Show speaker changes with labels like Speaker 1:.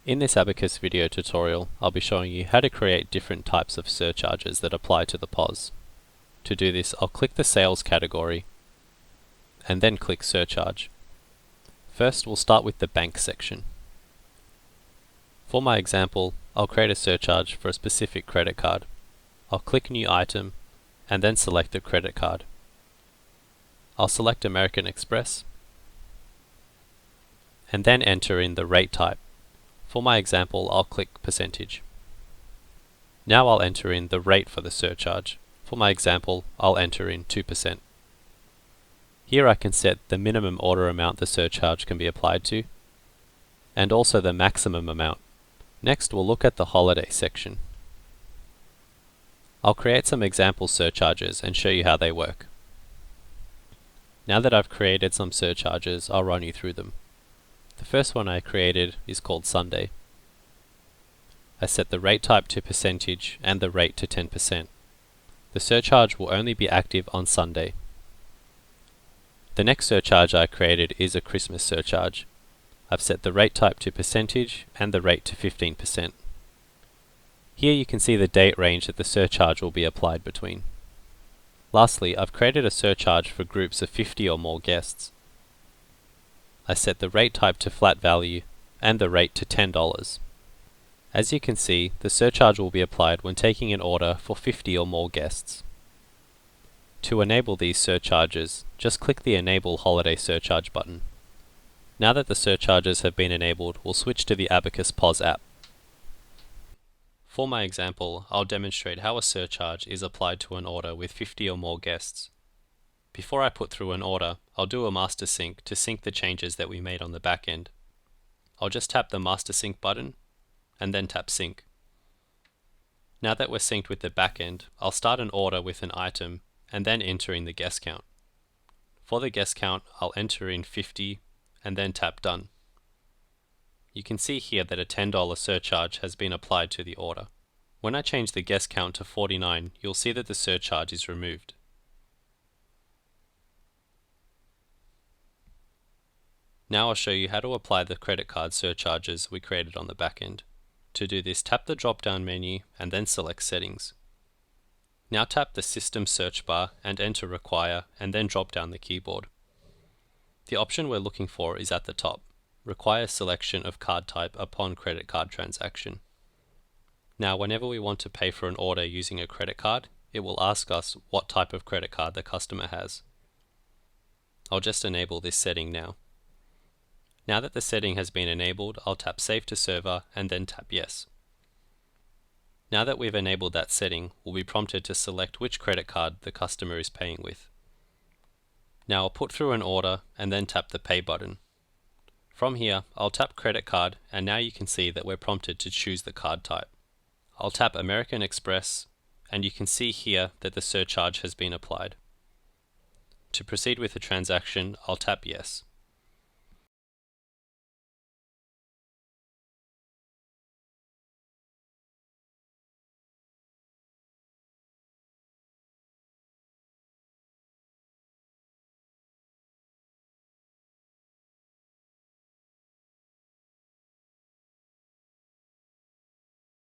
Speaker 1: In this Abacus video tutorial, I'll be showing you how to create different types of surcharges that apply to the POS. To do this, I'll click the Sales category and then click Surcharge. First, we'll start with the Bank section. For my example, I'll create a surcharge for a specific credit card. I'll click New Item and then select the credit card. I'll select American Express and then enter in the rate type. For my example, I'll click percentage. Now I'll enter in the rate for the surcharge. For my example, I'll enter in 2%. Here I can set the minimum order amount the surcharge can be applied to, and also the maximum amount. Next, we'll look at the holiday section. I'll create some example surcharges and show you how they work. Now that I've created some surcharges, I'll run you through them. The first one I created is called Sunday. I set the rate type to percentage and the rate to 10%. The surcharge will only be active on Sunday. The next surcharge I created is a Christmas surcharge. I've set the rate type to percentage and the rate to 15%. Here you can see the date range that the surcharge will be applied between. Lastly, I've created a surcharge for groups of 50 or more guests. I set the rate type to flat value and the rate to $10. As you can see, the surcharge will be applied when taking an order for 50 or more guests. To enable these surcharges, just click the Enable Holiday Surcharge button. Now that the surcharges have been enabled, we'll switch to the Abacus POS app. For my example, I'll demonstrate how a surcharge is applied to an order with 50 or more guests. Before I put through an order, I'll do a master sync to sync the changes that we made on the back end. I'll just tap the master sync button and then tap sync. Now that we're synced with the back end, I'll start an order with an item and then enter in the guest count. For the guest count, I'll enter in 50 and then tap done. You can see here that a $10 surcharge has been applied to the order. When I change the guest count to 49, you'll see that the surcharge is removed. Now I'll show you how to apply the credit card surcharges we created on the back end. To do this, tap the drop-down menu and then select Settings. Now tap the System search bar and enter Require and then drop down the keyboard. The option we're looking for is at the top. Require selection of card type upon credit card transaction. Now whenever we want to pay for an order using a credit card, it will ask us what type of credit card the customer has. I'll just enable this setting now. Now that the setting has been enabled, I'll tap Save to Server and then tap Yes. Now that we've enabled that setting, we'll be prompted to select which credit card the customer is paying with. Now I'll put through an order and then tap the Pay button. From here, I'll tap Credit Card and now you can see that we're prompted to choose the card type. I'll tap American Express and you can see here that the surcharge has been applied. To proceed with the transaction, I'll tap Yes.